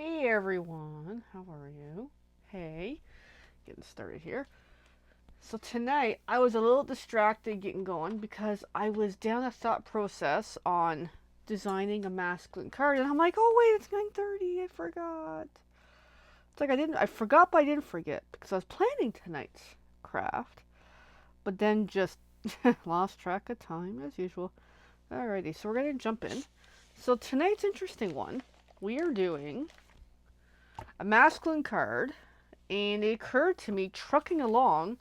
Hey everyone, how are you? Hey, getting started here. So tonight I was a little distracted getting going because I was down a thought process on designing a masculine card, and I'm like, oh wait, it's 9:30. I forgot. It's like I forgot, but I didn't forget because I was planning tonight's craft, but then just lost track of time as usual. Alrighty, so we're gonna jump in. So tonight's interesting one. We are doing a masculine card, and it occurred to me trucking along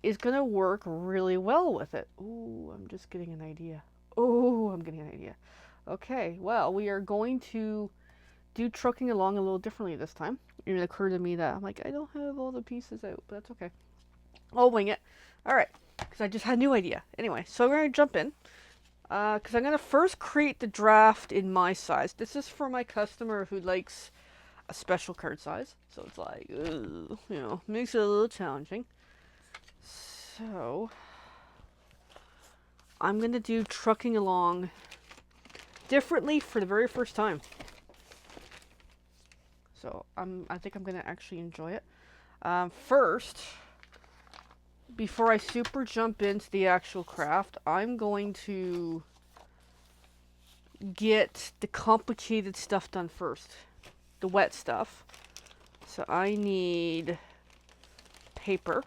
is going to work really well with it. Ooh, I'm just getting an idea. Oh, I'm getting an idea. Okay, well, we are going to do trucking along a little differently this time. It occurred to me that I'm like, I don't have all the pieces out, but that's okay. I'll wing it. All right, because I just had a new idea. Anyway, so we're going to jump in. Because I'm going to first create the draft in my size. This is for my customer who likes a special card size. So it's like, makes it a little challenging. So I'm going to do trucking along differently for the very first time. So I think I'm going to actually enjoy it. First, before I super jump into the actual craft, I'm going to get the complicated stuff done first. The wet stuff. So I need paper.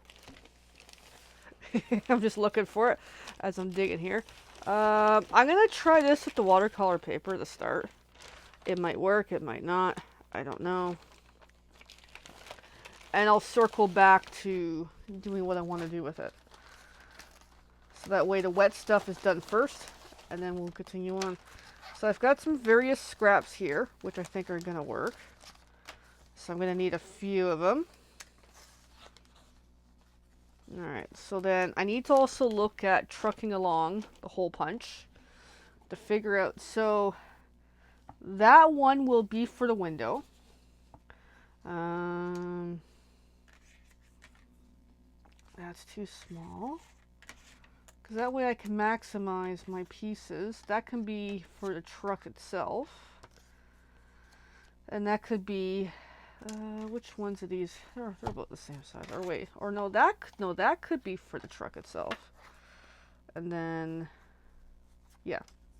I'm just looking for it as I'm digging here. I'm going to try this with the watercolor paper to start. It might work, it might not. I don't know. And I'll circle back to doing what I want to do with it. So that way the wet stuff is done first, and then we'll continue on. So I've got some various scraps here, which I think are going to work. So I'm going to need a few of them. Alright, so then I need to also look at trucking along the hole punch to figure out. So that one will be for the window. That's too small. Because that way I can maximize my pieces. That can be for the truck itself. And that could be, which ones of these? They're about the same size. Or wait, or no, that could be for the truck itself. And then, yeah.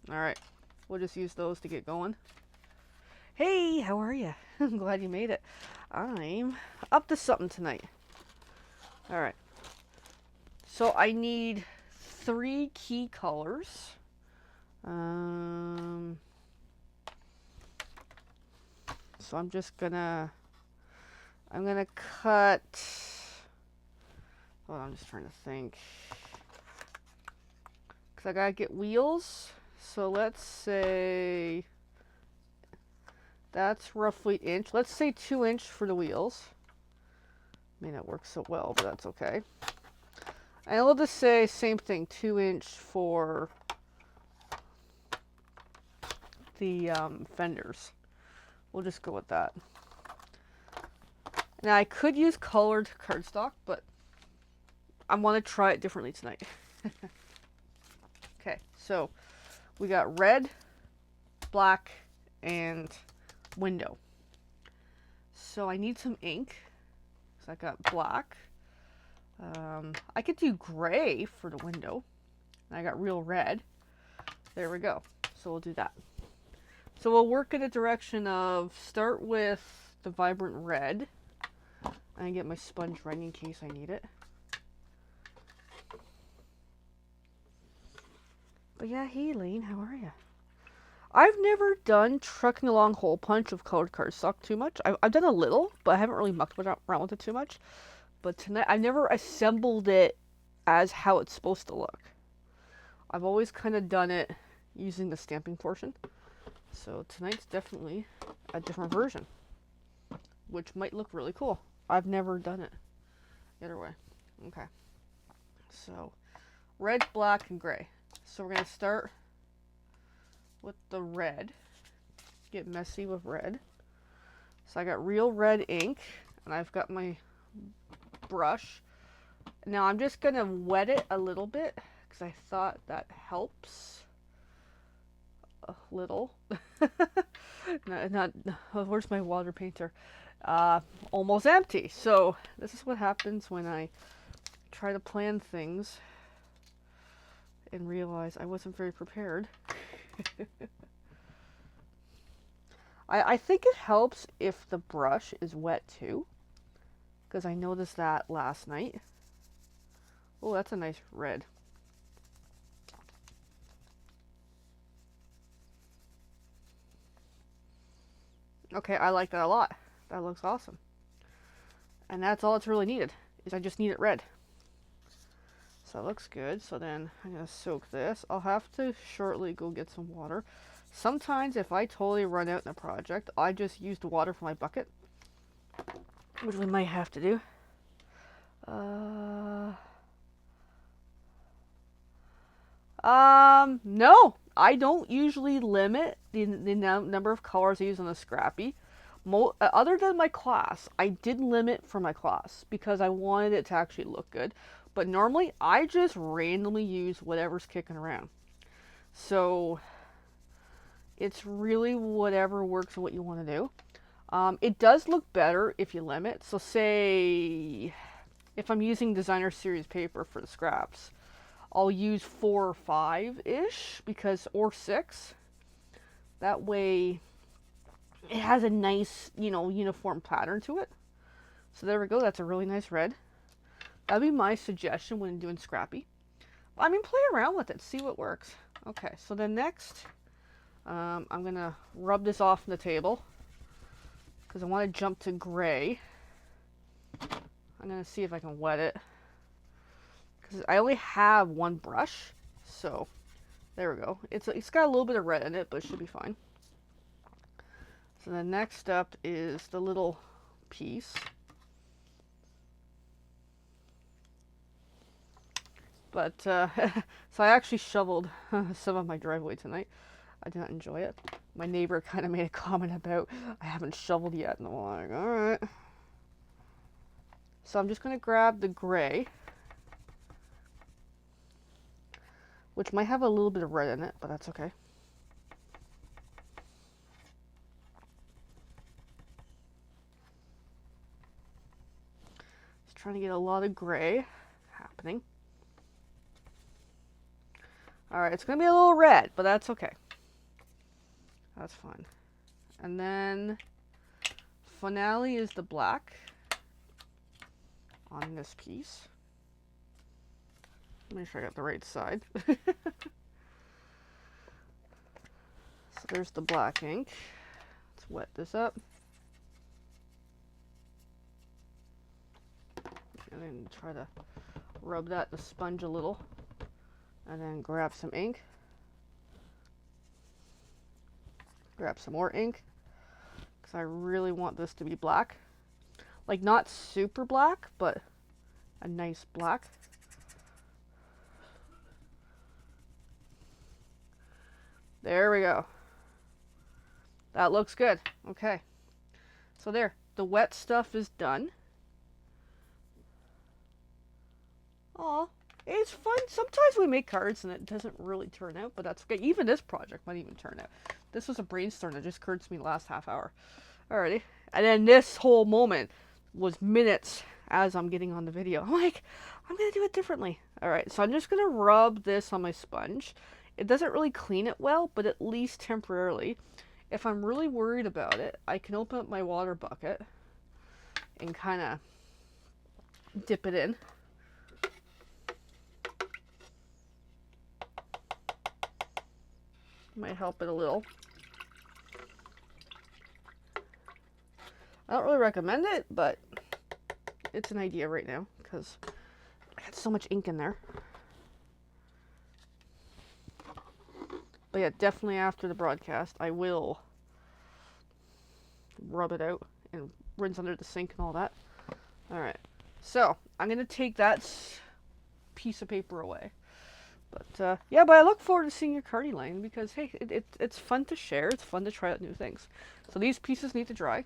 All right, we'll just use those to get going. Hey, how are you? I'm glad you made it. I'm up to something tonight. All right. So I need 3 key colors. So I'm gonna cut. Oh, I'm just trying to think. Because I gotta get wheels. So let's say that's roughly inch. Let's say 2 inch for the wheels. May not work so well, but that's okay. And I'll just say same thing, 2 inch for the fenders. We'll just go with that. Now I could use colored cardstock, but I want to try it differently tonight. Okay, so we got red, black, and window. So I need some ink. So I got black. I could do gray for the window. And I got real red. There we go. So we'll do that. So we'll work in the direction of start with the vibrant red. And get my sponge ready in case I need it. But yeah, hey Lane, how are you? I've never done trucking along hole punch of colored cardstock too much. I've done a little, but I haven't really mucked around with it too much. But tonight, I've never assembled it as how it's supposed to look. I've always kind of done it using the stamping portion. So tonight's definitely a different version, which might look really cool. I've never done it the other way. Okay. So red, black, and gray. So we're going to start with the red. Get messy with red. So I got real red ink, and I've got my brush. Now I'm just going to wet it a little bit because I thought that helps a little. Not oh, where's my water painter? Almost empty. So this is what happens when I try to plan things and realize I wasn't very prepared. I think it helps if the brush is wet too, because I noticed that last night. Oh, that's a nice red. Okay, I like that a lot. That looks awesome. And that's all it's really needed, is I just need it red. So it looks good. So then I'm going to soak this. I'll have to shortly go get some water. Sometimes if I totally run out in a project, I just use the water from my bucket, which we might have to do. No, I don't usually limit the number of colors I use on the Scrappy. Other than my class, I did limit for my class because I wanted it to actually look good. But normally, I just randomly use whatever's kicking around. So it's really whatever works and what you want to do. It does look better if you limit. So say if I'm using designer series paper for the scraps, I'll use 4 or 5-ish because, or 6. That way it has a nice, uniform pattern to it. So there we go. That's a really nice red. That'd be my suggestion when doing Scrappy. I mean, play around with it. See what works. Okay, so then next, I'm going to rub this off on the table because I want to jump to gray. I'm going to see if I can wet it because I only have one brush. So there we go. It's got a little bit of red in it, but it should be fine. So the next up is the little piece. But, so I actually shoveled some of my driveway tonight. I did not enjoy it. My neighbor kind of made a comment about, I haven't shoveled yet. And I'm like, alright. So I'm just going to grab the gray, which might have a little bit of red in it, but that's okay. Just trying to get a lot of gray happening. Alright, it's going to be a little red, but that's okay. That's fine. And then finale is the black on this piece. Make sure I got the right side. So there's the black ink. Let's wet this up. And then try to rub that in the sponge a little. And then grab some ink. Grab some more ink. Because I really want this to be black. Like, not super black, but a nice black. There we go. That looks good. Okay. So there. The wet stuff is done. Aw. It's fun. Sometimes we make cards and it doesn't really turn out, but that's okay. Even this project might even turn out. This was a brainstorm that just occurred to me the last half hour. Alrighty. And then this whole moment was minutes as I'm getting on the video. I'm like, I'm going to do it differently. Alright, so I'm just going to rub this on my sponge. It doesn't really clean it well, but at least temporarily. If I'm really worried about it, I can open up my water bucket and kind of dip it in. Might help it a little. I don't really recommend it, but it's an idea right now because I got so much ink in there. But yeah, definitely after the broadcast, I will rub it out and rinse under the sink and all that. Alright, so I'm going to take that piece of paper away. But yeah, but I look forward to seeing your cardi line because, hey, it's fun to share. It's fun to try out new things. So these pieces need to dry.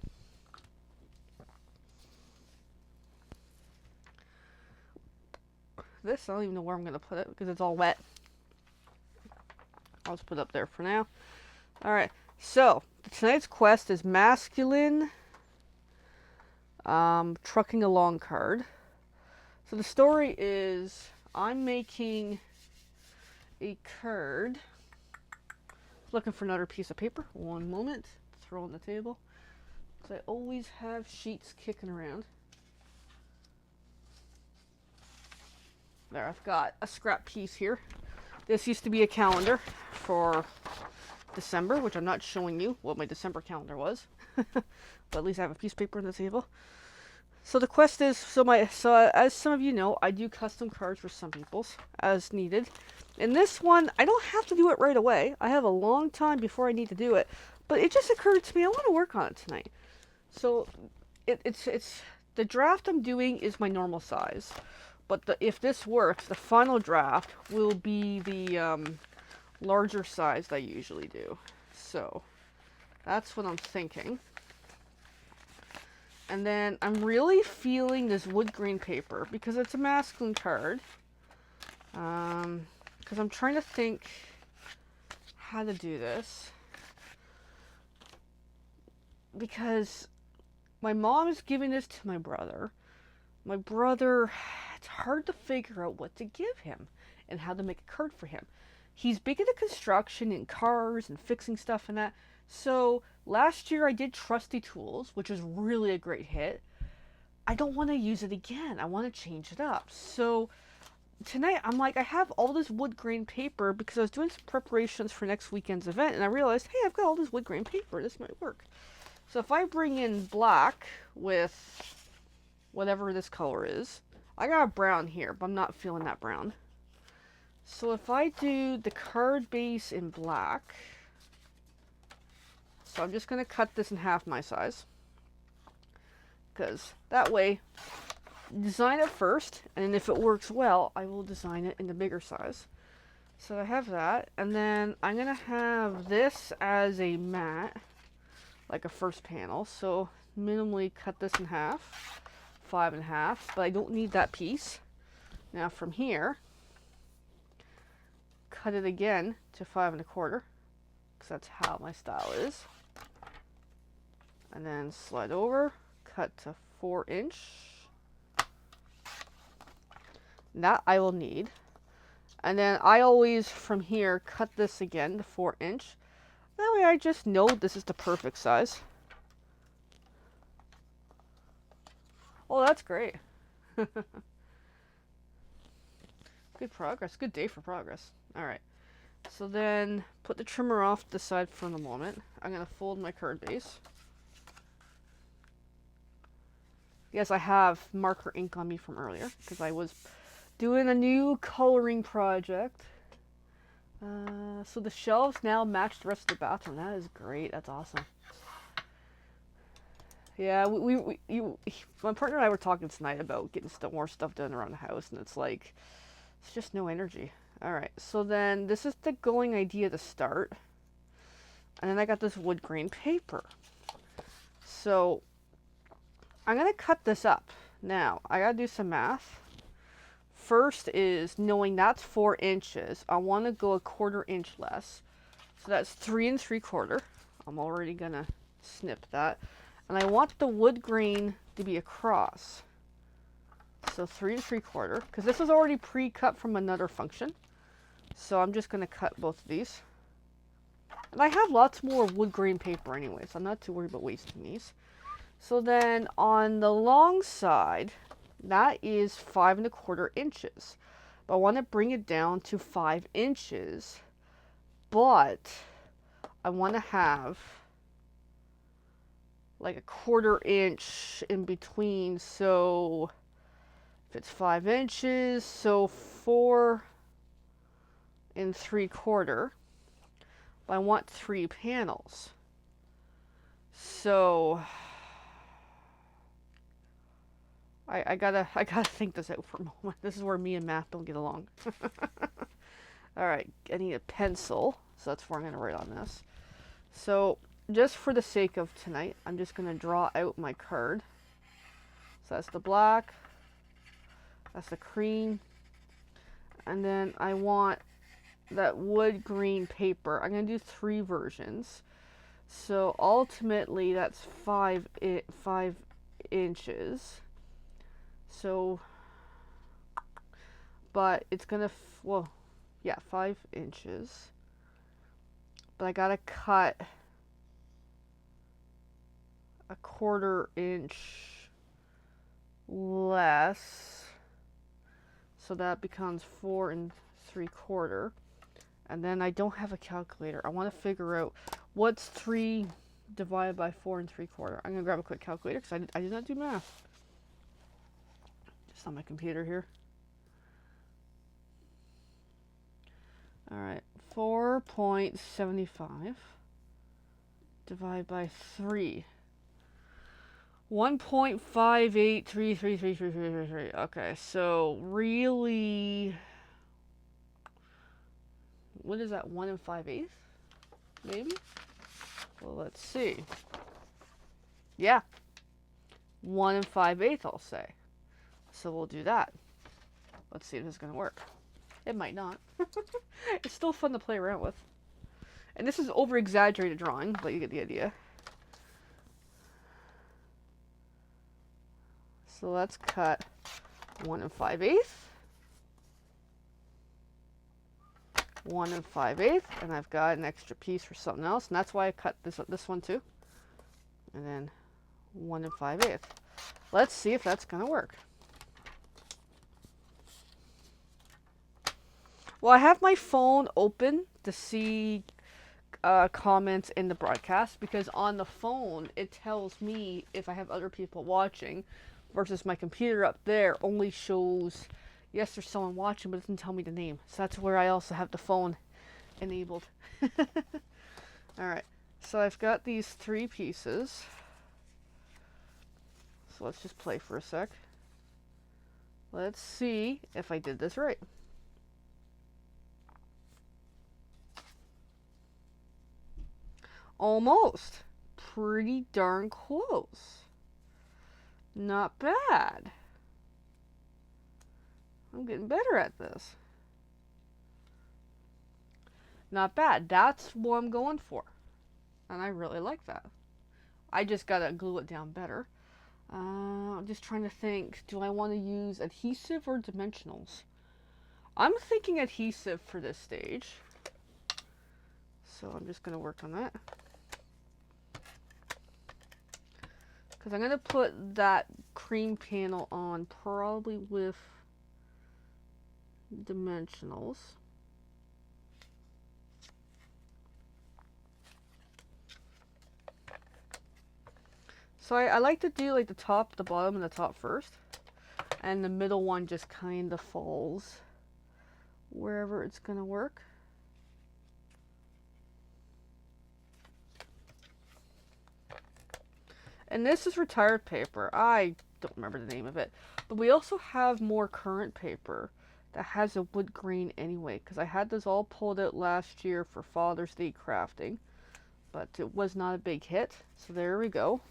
This, I don't even know where I'm going to put it because it's all wet. I'll just put it up there for now. Alright, so tonight's quest is masculine trucking along card. So the story is I'm making a card. Looking for another piece of paper. One moment. Throw on the table. Because I always have sheets kicking around. There, I've got a scrap piece here. This used to be a calendar for December, which I'm not showing you what my December calendar was. But at least I have a piece of paper on the table. So the quest is, so as some of you know, I do custom cards for some people's as needed. In this one, I don't have to do it right away. I have a long time before I need to do it. But it just occurred to me, I want to work on it tonight. So it's the draft I'm doing is my normal size. But if this works, the final draft will be the larger size that I usually do. So that's what I'm thinking. And then I'm really feeling this wood grain paper because it's a masculine card. Because I'm trying to think how to do this. Because my mom is giving this to my brother. My brother, it's hard to figure out what to give him and how to make a card for him. He's big into construction and cars and fixing stuff and that. So last year I did Trusty Tools, which was really a great hit. I don't want to use it again. I want to change it up. So tonight I'm like, I have all this wood grain paper because I was doing some preparations for next weekend's event and I realized, hey, I've got all this wood grain paper. This might work. So if I bring in black with whatever this color is, I got a brown here, but I'm not feeling that brown. So if I do the card base in black, so I'm just going to cut this in half my size, because that way, design it first, and if it works well, I will design it in the bigger size. So I have that, and then I'm going to have this as a mat, like a first panel, so minimally cut this in half, 5.5, but I don't need that piece. Now from here, cut it again to 5.25, because that's how my style is. And then slide over, cut to 4-inch. That I will need. And then I always, from here, cut this again to 4-inch. That way I just know this is the perfect size. Oh, that's great. Good progress. Good day for progress. Alright. So then, put the trimmer off to the side for the moment. I'm going to fold my card base. Yes, I have marker ink on me from earlier, because I was doing a new coloring project. So the shelves now match the rest of the bathroom. That is great. That's awesome. Yeah, my partner and I were talking tonight about getting more stuff done around the house, and it's like, it's just no energy. Alright, so then this is the going idea to start. And then I got this wood grain paper. So I'm going to cut this up. Now, I got to do some math. First is knowing that's 4 inches. I want to go a 1/4 inch less. So that's 3 3/4. I'm already going to snip that. And I want the wood grain to be across. So 3 3/4, because this is already pre-cut from another function. So I'm just going to cut both of these. And I have lots more wood grain paper anyway, so I'm not too worried about wasting these. So then on the long side, that is 5 1/4 inches. But I want to bring it down to 5 inches. But I want to have like a 1/4 inch in between. So if it's 5 inches, so 4 3/4. But I want 3 panels. So I gotta think this out for a moment. This is where me and math don't get along. Alright, I need a pencil, so that's where I'm gonna write on this. So just for the sake of tonight, I'm just gonna draw out my card. So that's the black, that's the cream, and then I want that wood green paper. I'm going to do 3 versions. So ultimately that's 5 inches. So, but it's going to, well, yeah, 5 inches. But I got to cut a 1/4 inch less. So that becomes 4 3/4. And then I don't have a calculator. I want to figure out what's 3 divided by 4 3/4. I'm going to grab a quick calculator because I did not do math. Just on my computer here. Alright, 4.75 divided by 3. 1.58333333. Okay, so really, what is that? 1 5/8? Maybe? Well, let's see. Yeah, 1 5/8, I'll say. So we'll do that. Let's see if this is going to work. It might not. It's still fun to play around with. And this is over-exaggerated drawing, but you get the idea. So let's cut 1 5/8. 1 5/8, and I've got an extra piece for something else, and that's why I cut this one too. And then 1 5/8. Let's see if that's gonna work. Well, I have my phone open to see comments in the broadcast, because on the phone it tells me if I have other people watching, versus my computer up there only shows yes there's someone watching, but it doesn't tell me the name. So that's where I also have the phone enabled. Alright, so I've got these 3 pieces. So let's just play for a sec. Let's see if I did this right. Almost. Pretty darn close. Not bad. I'm getting better at this. Not bad. That's what I'm going for. And I really like that. I just gotta glue it down better. I'm just trying to think. Do I want to use adhesive or dimensionals? I'm thinking adhesive for this stage. So I'm just going to work on that. Because I'm going to put that cream panel on probably with dimensionals. So I like to do like the top, the bottom, and the top first. And the middle one just kind of falls wherever it's going to work. And this is retired paper. I don't remember the name of it. But we also have more current paper that has a wood grain anyway. Because I had this all pulled out last year for Father's Day crafting. But it was not a big hit. So there we go.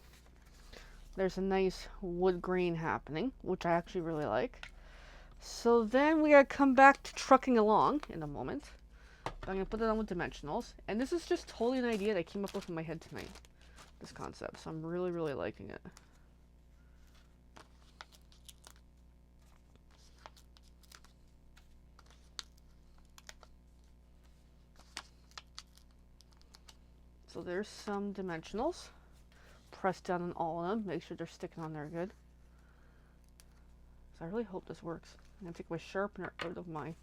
There's a nice wood grain happening, which I actually really like. So then we gotta come back to trucking along in a moment. I'm gonna put it on with dimensionals. And this is just totally an idea that I came up with in my head tonight. This concept. So I'm really, really liking it. So there's some dimensionals. Press down on all of them. Make sure they're sticking on there good. So I really hope this works. I'm going to take my sharpener out of my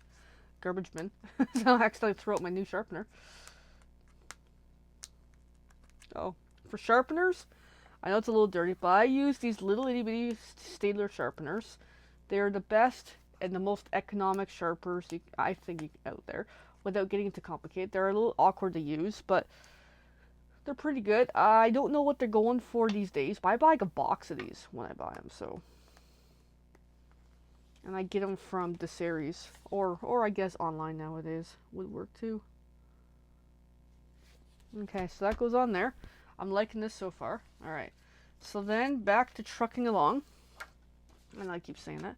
garbage bin. So I'll accidentally throw out my new sharpener. Oh, for sharpeners, I know it's a little dirty, but I use these little itty bitty Staedtler sharpeners. They're the best and the most economic sharpeners I think out there, without getting into complicated. They're a little awkward to use, but they're pretty good. I don't know what they're going for these days, but I buy like a box of these when I buy them, so. And I get them from the series, or I guess online nowadays would work too. Okay, so that goes on there. I'm liking this so far. Alright, so then back to trucking along. And I keep saying that.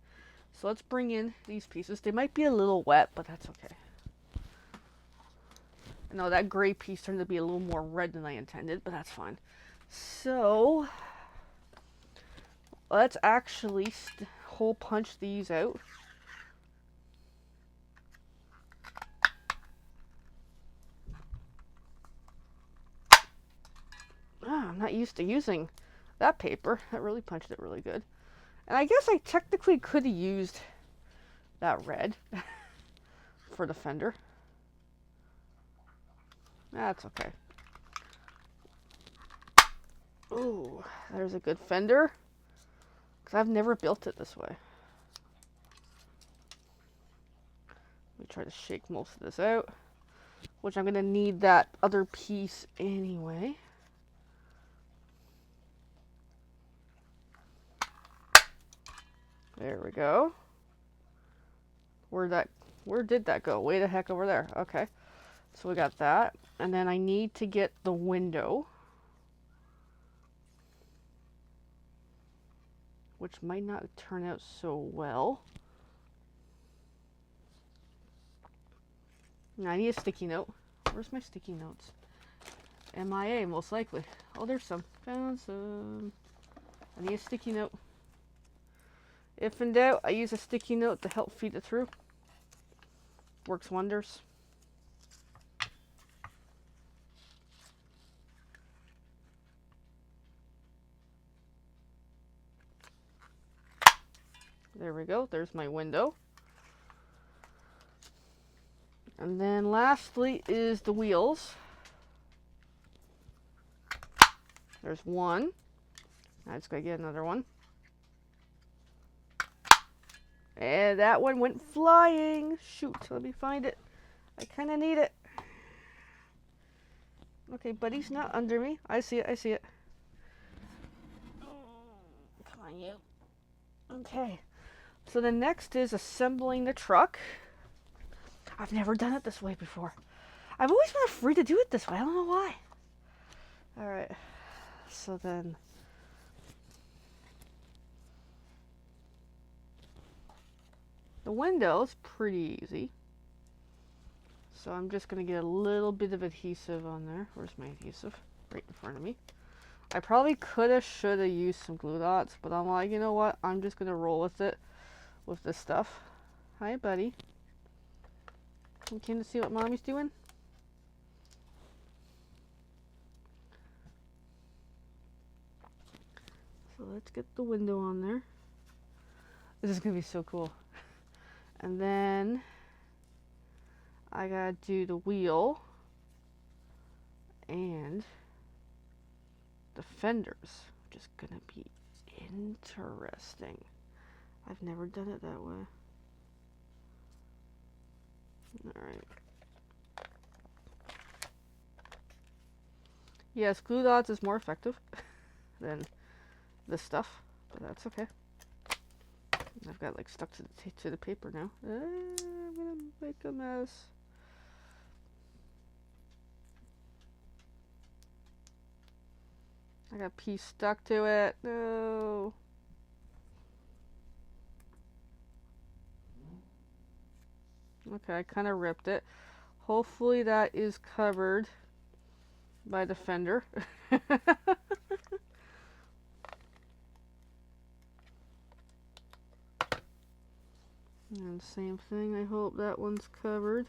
So let's bring in these pieces. They might be a little wet, but that's okay. No, that gray piece turned to be a little more red than I intended, but that's fine. So, let's actually hole punch these out. I'm not used to using that paper. That really punched it really good. And I guess I technically could have used that red for the fender. That's okay. Ooh, there's a good fender. Because I've never built it this way. Let me try to shake most of this out. Which I'm going to need that other piece anyway. There we go. Where did that go? Way the heck over there. Okay. So we got that. And then I need to get the window. Which might not turn out so well. Now I need a sticky note. Where's my sticky notes? MIA, most likely. Oh, there's some. Found some. I need a sticky note. If in doubt, I use a sticky note to help feed it through. Works wonders. There we go. There's my window. And then lastly is the wheels. There's one. I just gotta get another one. And that one went flying. Shoot, let me find it. I kind of need it. Okay, buddy's not under me. I see it, I see it. Come on, you. Okay. So the next is assembling the truck. I've never done it this way before. I've always been afraid to do it this way. I don't know why. Alright. So then... the window's pretty easy. So I'm just going to get a little bit of adhesive on there. Where's my adhesive? Right in front of me. I probably coulda, shoulda used some glue dots, but I'm like, you know what? I'm just going to roll with it, with this stuff. Hi, buddy. You came to see what mommy's doing? So let's get the window on there. This is going to be so cool. And then I gotta do the wheel and the fenders, which is gonna be interesting. I've never done it that way. Alright. Yes, glue dots is more effective than this stuff, but that's okay. I've got like stuck to the paper now. I'm gonna make a mess. I got a piece stuck to it. No. Okay, I kind of ripped it. Hopefully that is covered by the fender. And same thing, I hope that one's covered.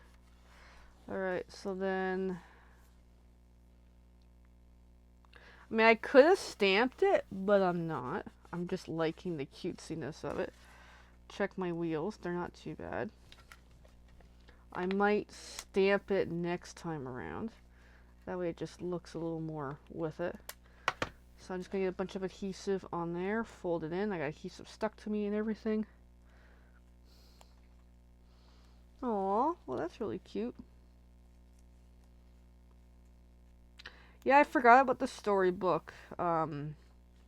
Alright, so then... I mean, I could have stamped it, but I'm not. I'm just liking the cutesiness of it. Check my wheels, they're not too bad. I might stamp it next time around. That way it just looks a little more with it. So I'm just going to get a bunch of adhesive on there, fold it in. I got adhesive stuck to me and everything. Aw, well that's really cute. Yeah, I forgot about the storybook one.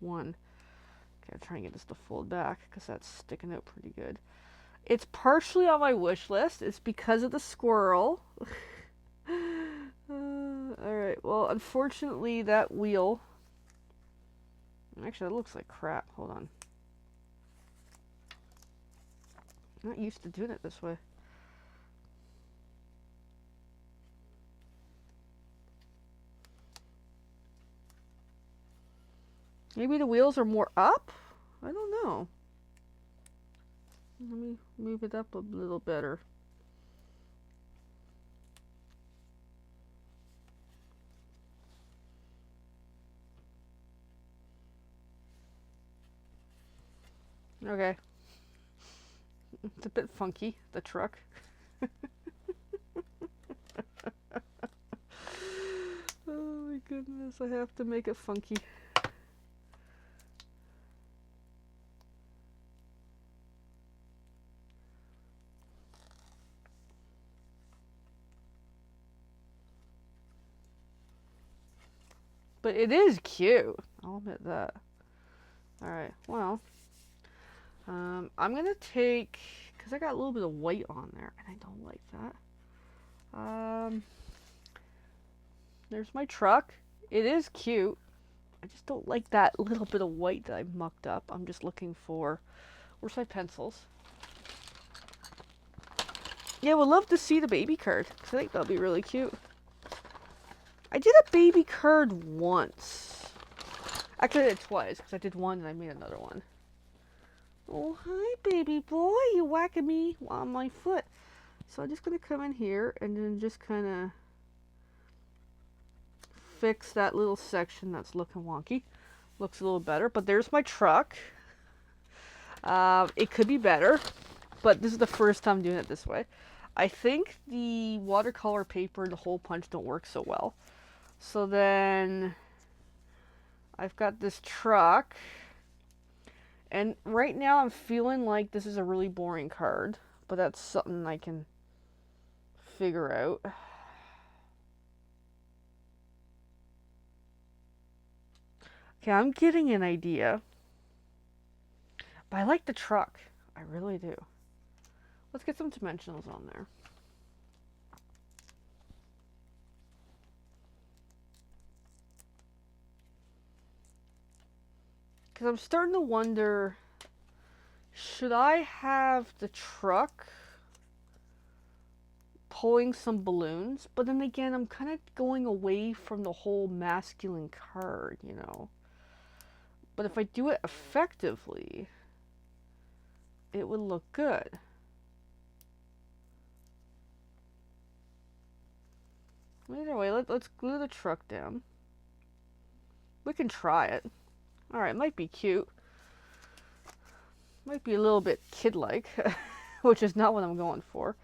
Okay, I'm trying to get this to fold back because that's sticking out pretty good. It's partially on my wish list. It's because of the squirrel. Alright, well, unfortunately that wheel... Actually, that looks like crap. Hold on. I'm not used to doing it this way. Maybe the wheels are more up? I don't know. Let me move it up a little better. Okay. It's a bit funky, the truck. Oh my goodness, I have to make it funky. But it is cute. I'll admit that. Alright, well. I'm gonna take, because I got a little bit of white on there, and I don't like that. There's my truck. It is cute. I just don't like that little bit of white that I mucked up. I'm just looking for, where's my pencils? Yeah, would love to see the baby card, because I think that'll be really cute. I did a baby card once. Actually, I did it twice, because I did one and I made another one. Oh, hi, baby boy. You whacking me on my foot. So I'm just going to come in here and then just kind of fix that little section that's looking wonky. Looks a little better, but there's my truck. It could be better, but this is the first time doing it this way. I think the watercolor paper and the hole punch don't work so well. So then I've got this truck. And right now I'm feeling like this is a really boring card, but that's something I can figure out. Okay, I'm getting an idea. But I like the truck. I really do. Let's get some dimensionals on there. Because I'm starting to wonder, should I have the truck pulling some balloons? But then again, I'm kind of going away from the whole masculine card, you know. But if I do it effectively, it would look good. Either way, let's glue the truck down. We can try it. Alright, might be cute. Might be a little bit kid-like, which is not what I'm going for.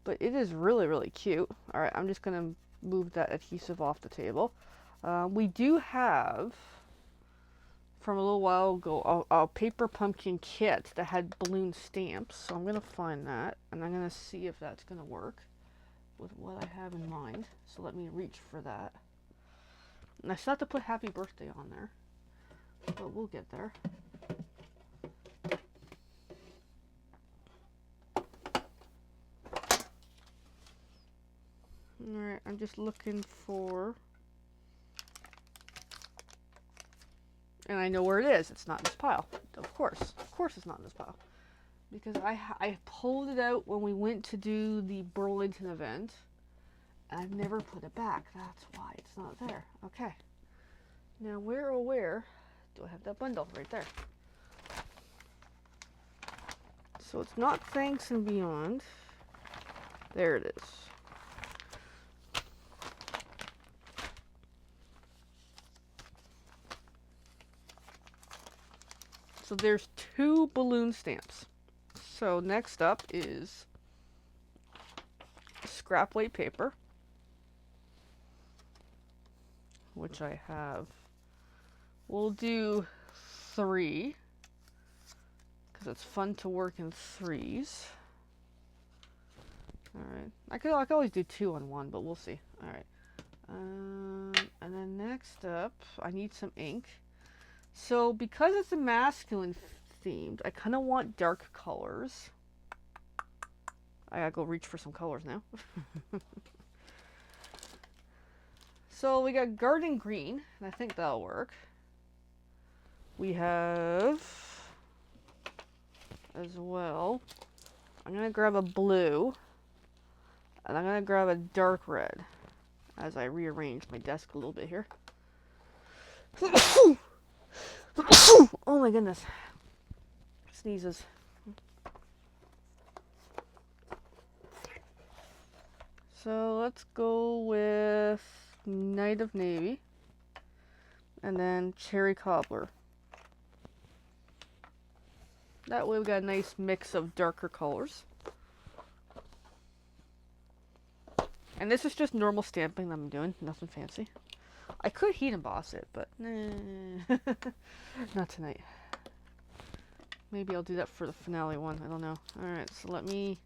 But it is really, really cute. Alright, I'm just going to move that adhesive off the table. We do have, from a little while ago, a paper pumpkin kit that had balloon stamps. So I'm going to find that, and I'm going to see if that's going to work with what I have in mind. So let me reach for that. And I still have to put happy birthday on there, but we'll get there. Alright, I'm just looking for, and I know where it is. It's not in this pile. Of course it's not in this pile. Because I pulled it out when we went to do the Burlington event, and I've never put it back. That's why it's not there. Okay. Now where do I have that bundle? Right there. So it's not Thanks and Beyond. There it is. So there's 2 balloon stamps. So next up is scrap weight paper, which I have. We'll do 3 because it's fun to work in 3s. Alright, I could always do 2 on 1, but we'll see. Alright, and then next up I need some ink. So because it's a masculine themed, I kind of want dark colors. I gotta go reach for some colors now. So we got garden green, and I think that'll work. We have, as well, I'm gonna grab a blue, and I'm gonna grab a dark red as I rearrange my desk a little bit here. Oh my goodness. Sneezes. So let's go with Knight of Navy. And then Cherry Cobbler. That way we got a nice mix of darker colors. And this is just normal stamping that I'm doing, nothing fancy. I could heat emboss it, but nah. Not tonight. Maybe I'll do that for the finale one, I don't know. Alright, so maybe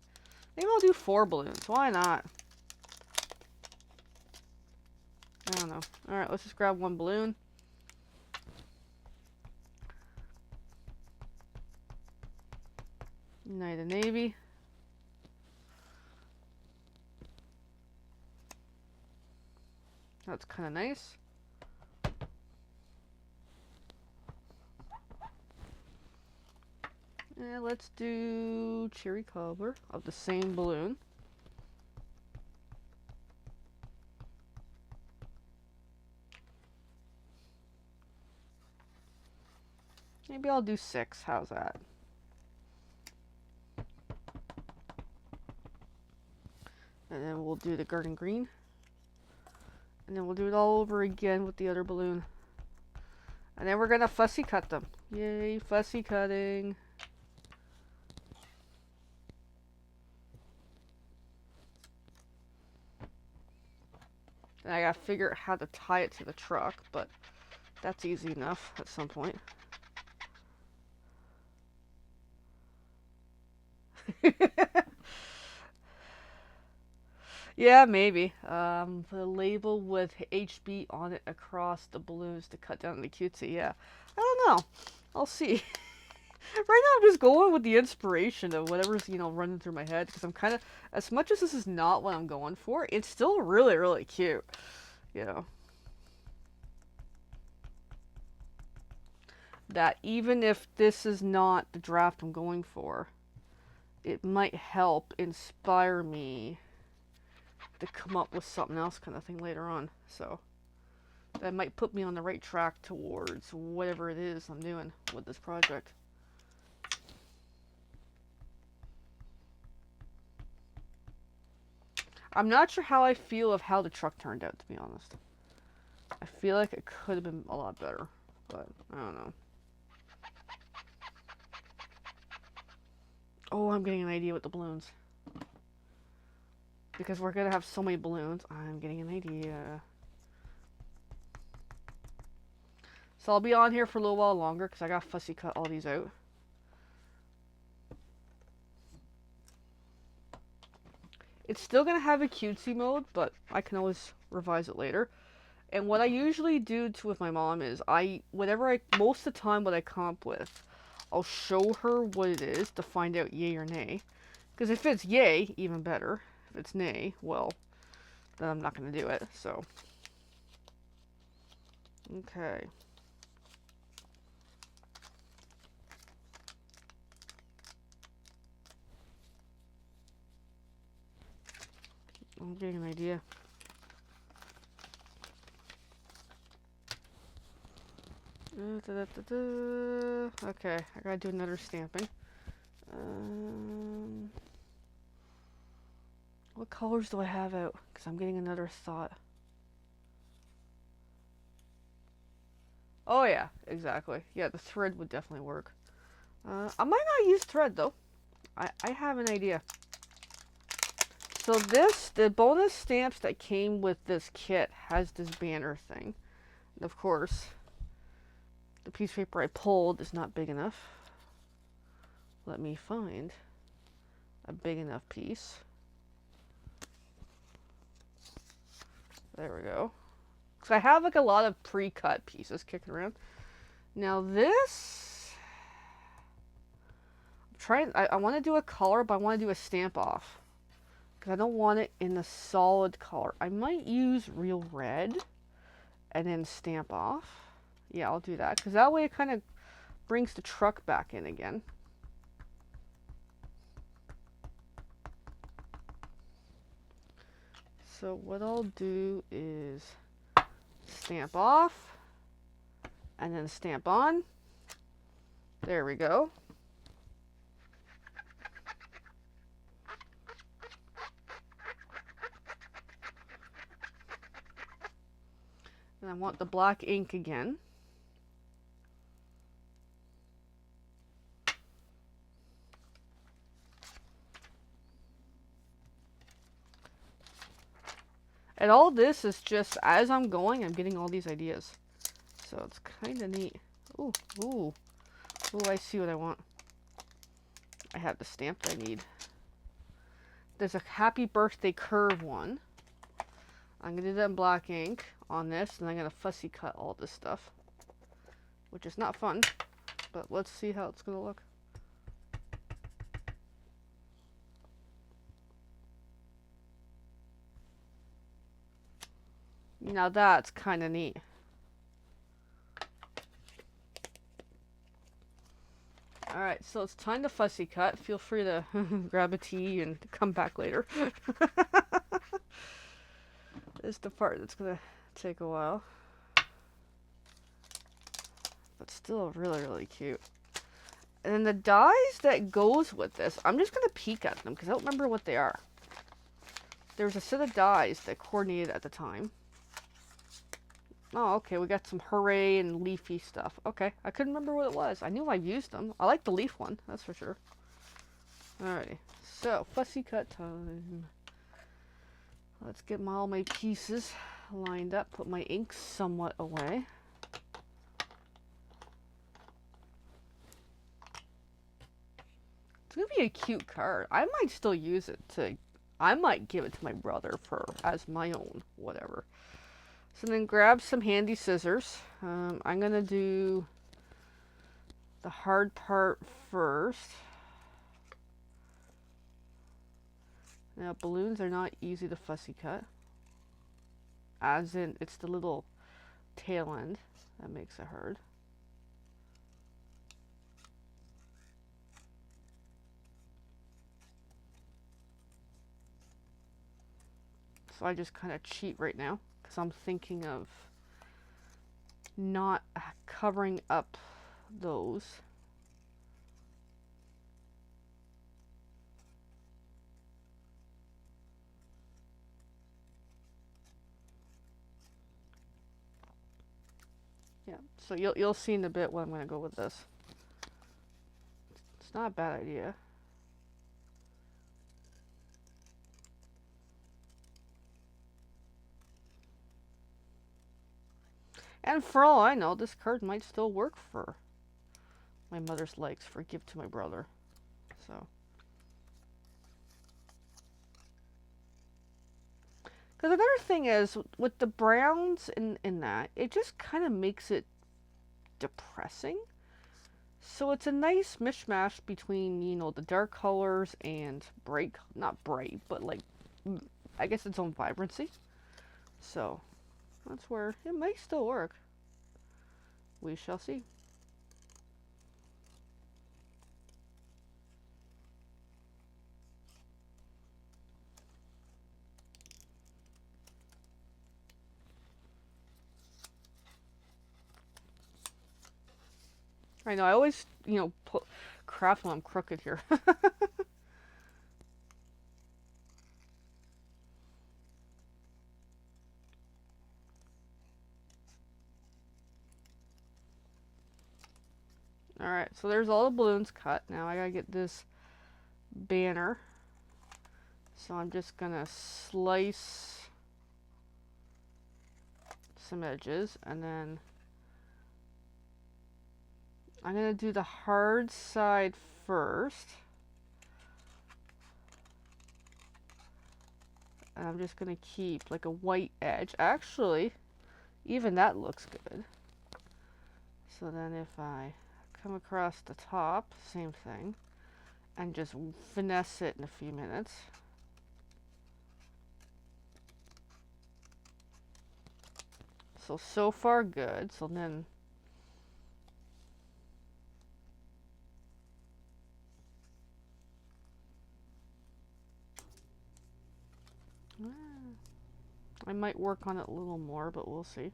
I'll do 4 balloons, why not? I don't know. Alright, let's just grab 1 balloon. Knight of Navy. That's kind of nice. And let's do Cherry Cobbler of the same balloon. Maybe I'll do 6. How's that? And then we'll do the garden green. And then we'll do it all over again with the other balloon. And then we're going to fussy cut them. Yay, fussy cutting. And I got to figure out how to tie it to the truck, but that's easy enough at some point. Yeah, maybe. Put a label with HB on it across the balloons to cut down the cutesy. Yeah, I don't know. I'll see. Right now, I'm just going with the inspiration of whatever's running through my head, because I'm kind of, as much as this is not what I'm going for, it's still really, really cute. That even if this is not the draft I'm going for, it might help inspire me to come up with something else kind of thing later on. So that might put me on the right track towards whatever it is I'm doing with this project. I'm not sure how I feel of how the truck turned out, to be honest. I feel like it could have been a lot better, but I don't know. Oh, I'm getting an idea with the balloons. Because we're going to have so many balloons, I'm getting an idea. So I'll be on here for a little while longer because I got to fussy cut all these out. It's still going to have a cutesy mode, but I can always revise it later. And what I usually do with my mom is most of the time what I come up with, I'll show her what it is to find out yay or nay. Because if it's yay, even better. If it's nay, well, then I'm not going to do it, so. Okay. I'm getting an idea. Okay, I gotta do another stamping. What colors do I have out? Because I'm getting another thought. Oh yeah, exactly. Yeah, the thread would definitely work. I might not use thread though. I have an idea. So the bonus stamps that came with this kit has this banner thing. And of course, the piece of paper I pulled is not big enough. Let me find a big enough piece. There we go. So I have like a lot of pre-cut pieces kicking around. Now this, I want to do a color, but I want to do a stamp off. Because I don't want it in a solid color. I might use real red and then stamp off. Yeah, I'll do that. Because that way it kind of brings the truck back in again. So what I'll do is stamp off and then stamp on. There we go. And I want the black ink again. And all this is just, as I'm going, I'm getting all these ideas. So it's kind of neat. Ooh, ooh. Ooh, I see what I want. I have the stamp that I need. There's a happy birthday curve one. I'm going to do that in black ink on this, and I'm going to fussy cut all this stuff. Which is not fun, but let's see how it's going to look. Now that's kind of neat. Alright, so it's time to fussy cut. Feel free to grab a tea and come back later. This is the part that's going to take a while. But still really, really cute. And then the dies that goes with this, I'm just going to peek at them because I don't remember what they are. There's a set of dies that coordinated at the time. Oh, okay, we got some hooray and leafy stuff. Okay, I couldn't remember what it was. I knew I've used them. I like the leaf one, that's for sure. Alrighty, so fussy cut time. Let's get all my pieces lined up, put my ink somewhat away. It's gonna be a cute card. I might still use it to, I might give it to my brother for, as my own, whatever. So then grab some handy scissors. I'm gonna do the hard part first. Now balloons are not easy to fussy cut. As in, it's the little tail end that makes it hard. So I just kind of cheat right now because I'm thinking of not covering up those. Yeah, so you'll see in a bit what I'm going to go with this. It's not a bad idea. And for all I know, this card might still work for my mother's likes for a gift to my brother. So. Because another thing is, with the browns in that, it just kind of makes it depressing. So it's a nice mishmash between, you know, the dark colors and bright, not bright, but like, I guess its own vibrancy. So that's where it might still work. We shall see. I know, I always, you know, put crap when I'm crooked here. Alright, so there's all the balloons cut. Now I gotta get this banner. So I'm just gonna slice some edges, and then I'm gonna do the hard side first. And I'm just gonna keep like a white edge. Actually, even that looks good. So then if I come across the top, same thing, and just finesse it in a few minutes. So far good. So then I might work on it a little more, but we'll see.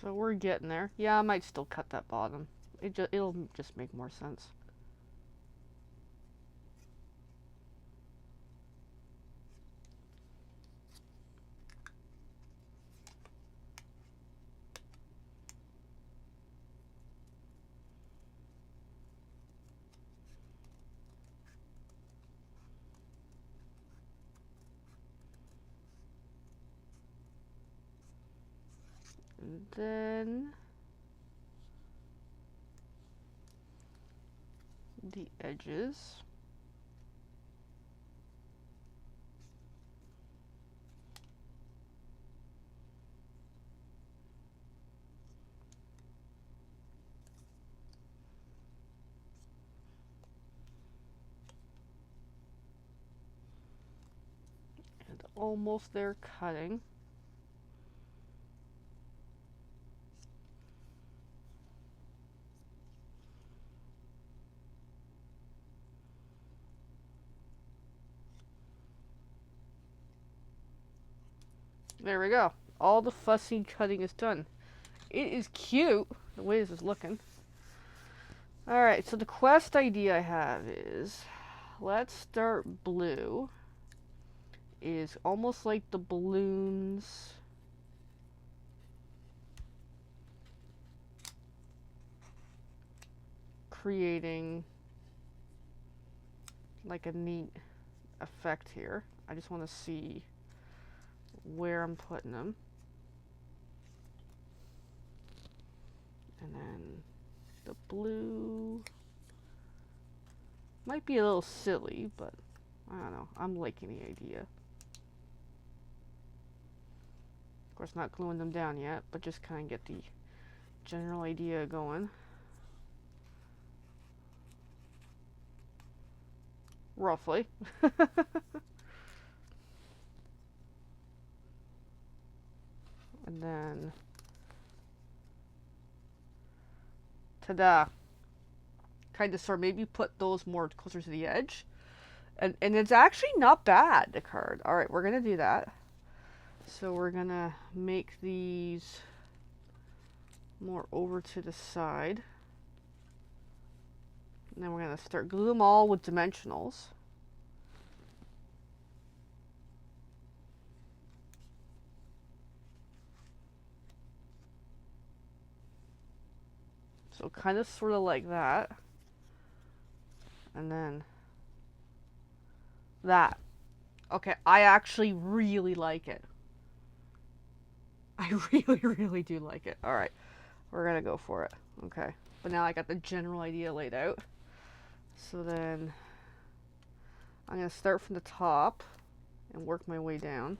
So we're getting there. Yeah, I might still cut that bottom. It'll just make more sense. And then the edges. And almost there cutting. There we go. All the fussy cutting is done. It is cute, the way this is looking. Alright, so the quest idea I have is, let's start blue. Is almost like the balloons. Creating like a neat effect here. I just want to see where I'm putting them. And then the blue might be a little silly, but I don't know. I'm liking the idea. Of course, not gluing them down yet, but just kind of get the general idea going. Roughly. And then, ta-da. Kind of sort of maybe put those more closer to the edge. And it's actually not bad, the card. Alright, we're going to do that. So we're going to make these more over to the side. And then we're going to start glue them all with dimensionals. So kind of sort of like that. And then that. Okay, I actually really like it. I really, really do like it. Alright, we're going to go for it. Okay, but now I got the general idea laid out. So then I'm going to start from the top and work my way down.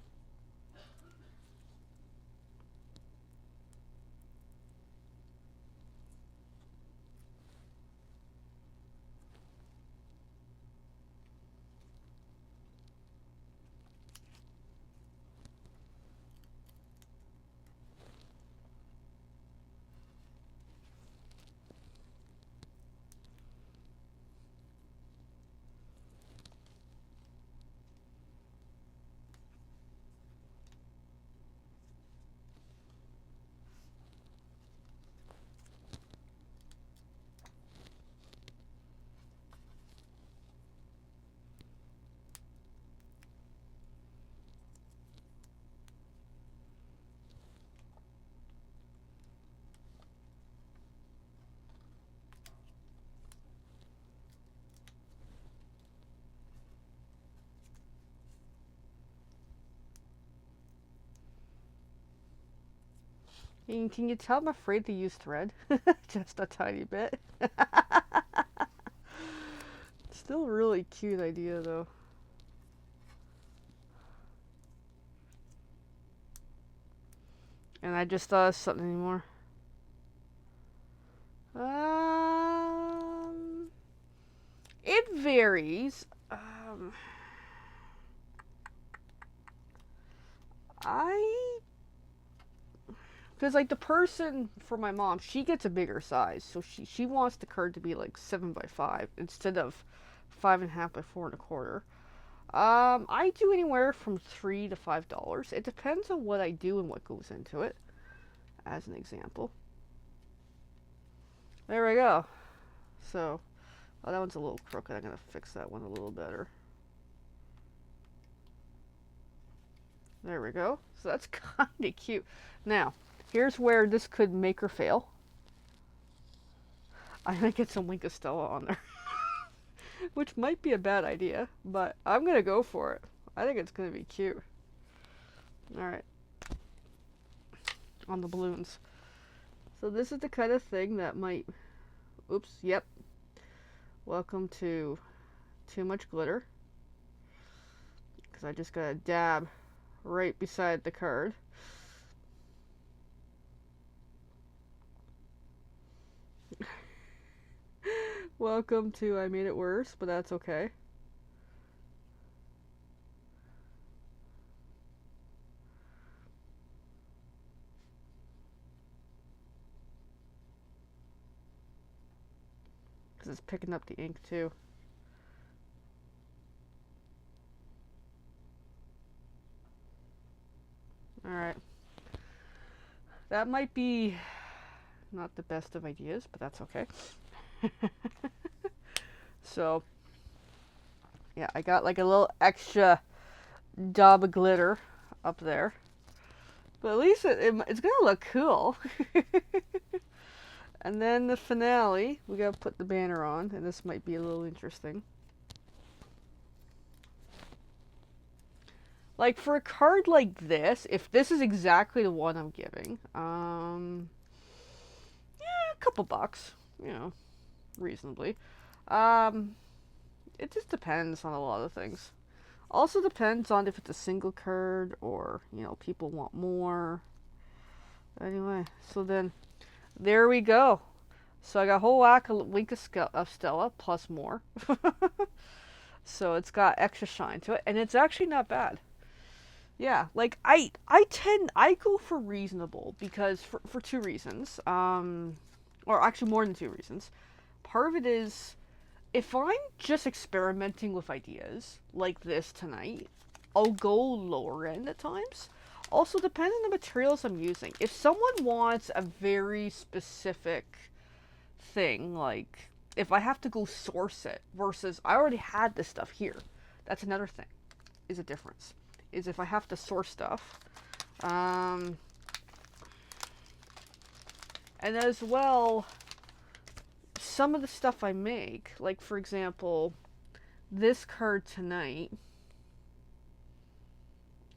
And can you tell I'm afraid to use thread? Just a tiny bit. Still a really cute idea though. And I just thought of something anymore. It varies. Because like the person for my mom, she gets a bigger size, so she wants the card to be like 7x5 instead of 5.5 by 4.25. I do anywhere from $3 to $5. It depends on what I do and what goes into it. as an example. There we go. So, oh, that one's a little crooked. I'm going to fix that one a little better. There we go. So that's kind of cute. Now, here's where this could make or fail. I'm going to get some Wink of Stella on there. Which might be a bad idea, but I'm going to go for it. I think it's going to be cute. Alright. On the balloons. So this is the kind of thing that might... Oops, yep. Welcome to Too Much Glitter. Because I just got a dab right beside the card. Welcome to I Made It Worse, but that's okay. Because it's picking up the ink too. Alright. That might be not the best of ideas, but that's okay. So, yeah, I got like a little extra dab of glitter up there. But at least it's going to look cool. And then the finale, we got to put the banner on, and this might be a little interesting. Like, for a card like this, if this is exactly the one I'm giving, yeah, a couple bucks, you know, reasonably. It just depends on a lot of things. Also depends on if it's a single card or, you know, people want more. Anyway, so then, there we go. So I got a whole whack of Wink of Stella plus more. So it's got extra shine to it, and it's actually not bad. Yeah, like I go for reasonable because for two reasons. Or actually more than two reasons. Part of it is if I'm just experimenting with ideas like this tonight, I'll go lower end at times. Also, depending on the materials I'm using. If someone wants a very specific thing, like if I have to go source it versus I already had this stuff here, that's another thing. Is a difference. Is if I have to source stuff. And as well, some of the stuff I make, like for example, this card tonight,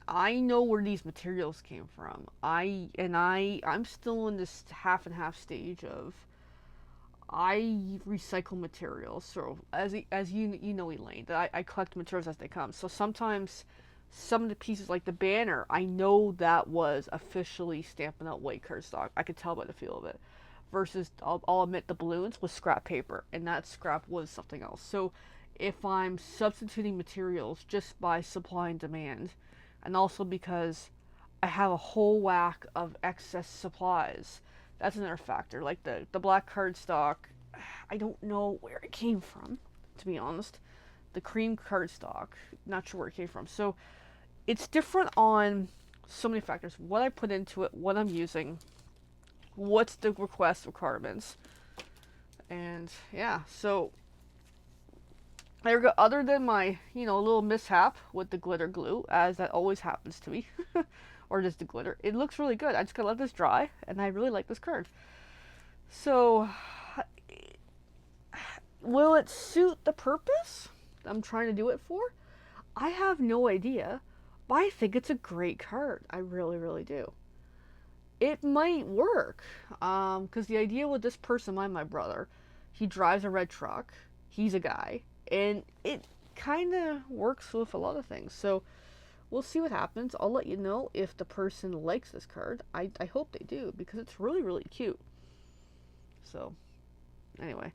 I know where these materials came from. I'm still in this half and half stage of I recycle materials. So as you know, Elaine, that I collect materials as they come. So sometimes some of the pieces, like the banner, I know that was officially Stampin' Up! White cardstock. I could tell by the feel of it. Versus, I'll admit, the balloons was scrap paper, and that scrap was something else. So if I'm substituting materials just by supply and demand, and also because I have a whole whack of excess supplies, that's another factor. Like the black cardstock, I don't know where it came from, to be honest. The cream cardstock, not sure where it came from. So it's different on so many factors. What I put into it, what I'm using, what's the request requirements. And yeah, so there we go. Other than my, little mishap with the glitter glue, as that always happens to me, or just the glitter, it looks really good. I just gotta let this dry, and I really like this card. So, will it suit the purpose I'm trying to do it for? I have no idea, but I think it's a great card. I really, really do. It might work, because the idea with this person, my brother, he drives a red truck, he's a guy, and it kind of works with a lot of things. So we'll see what happens. I'll let you know if the person likes this card. I hope they do, because it's really, really cute. So anyway,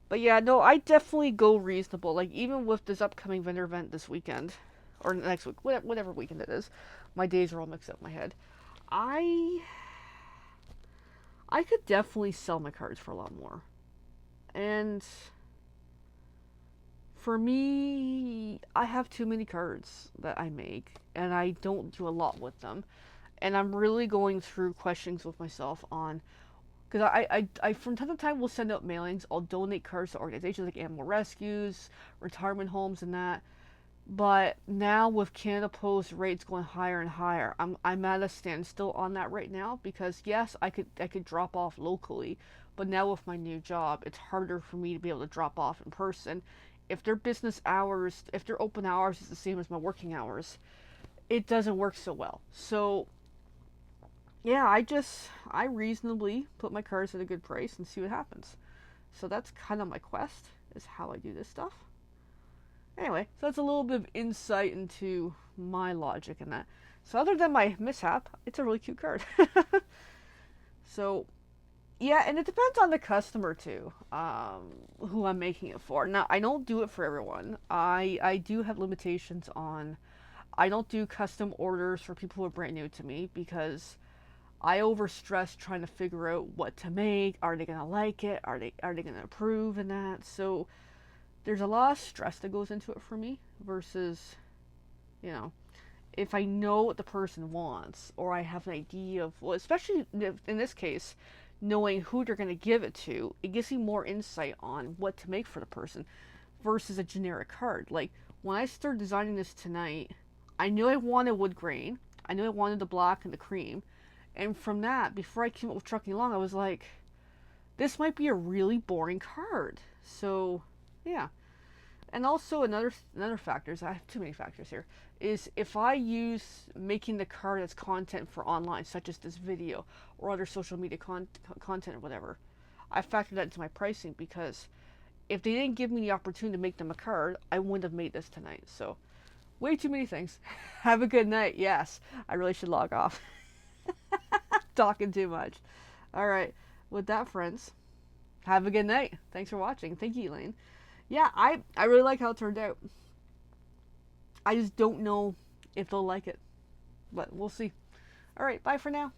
but yeah, no, I definitely go reasonable. Like, even with this upcoming vendor event this weekend, or next week, whatever weekend it is, my days are all mixed up in my head. I could definitely sell my cards for a lot more. And for me, I have too many cards that I make, and I don't do a lot with them. And I'm really going through questions with myself on, because I from time to time will send out mailings. I'll donate cards to organizations like animal rescues, retirement homes, and that. But now with Canada Post rates going higher and higher, I'm at a standstill on that right now, because yes, I could drop off locally, but now with my new job, it's harder for me to be able to drop off in person. If their business hours, if their open hours is the same as my working hours, it doesn't work so well. So yeah, I reasonably put my cards at a good price and see what happens. So that's kind of my quest, is how I do this stuff. Anyway, so that's a little bit of insight into my logic in that. So other than my mishap, it's a really cute card. So yeah, and it depends on the customer too, who I'm making it for. Now I don't do it for everyone. I do have limitations on. I don't do custom orders for people who are brand new to me, because I overstress trying to figure out what to make. Are they gonna like it? Are they gonna approve and that? So there's a lot of stress that goes into it for me versus, you know, if I know what the person wants, or I have an idea of, well, especially in this case, knowing who they're going to give it to, it gives me more insight on what to make for the person versus a generic card. Like when I started designing this tonight, I knew I wanted wood grain. I knew I wanted the black and the cream. And from that, before I came up with Trucking Along, I was like, this might be a really boring card. So, yeah. And also another factor is, I have too many factors here, is if I use making the card as content for online, such as this video or other social media content or whatever, I factor that into my pricing, because if they didn't give me the opportunity to make them a card, I wouldn't have made this tonight. So way too many things. Have a good night. Yes, I really should log off. Talking too much. All right. With that, friends, have a good night. Thanks for watching. Thank you, Elaine. Yeah, I really like how it turned out. I just don't know if they'll like it, but we'll see. All right, bye for now.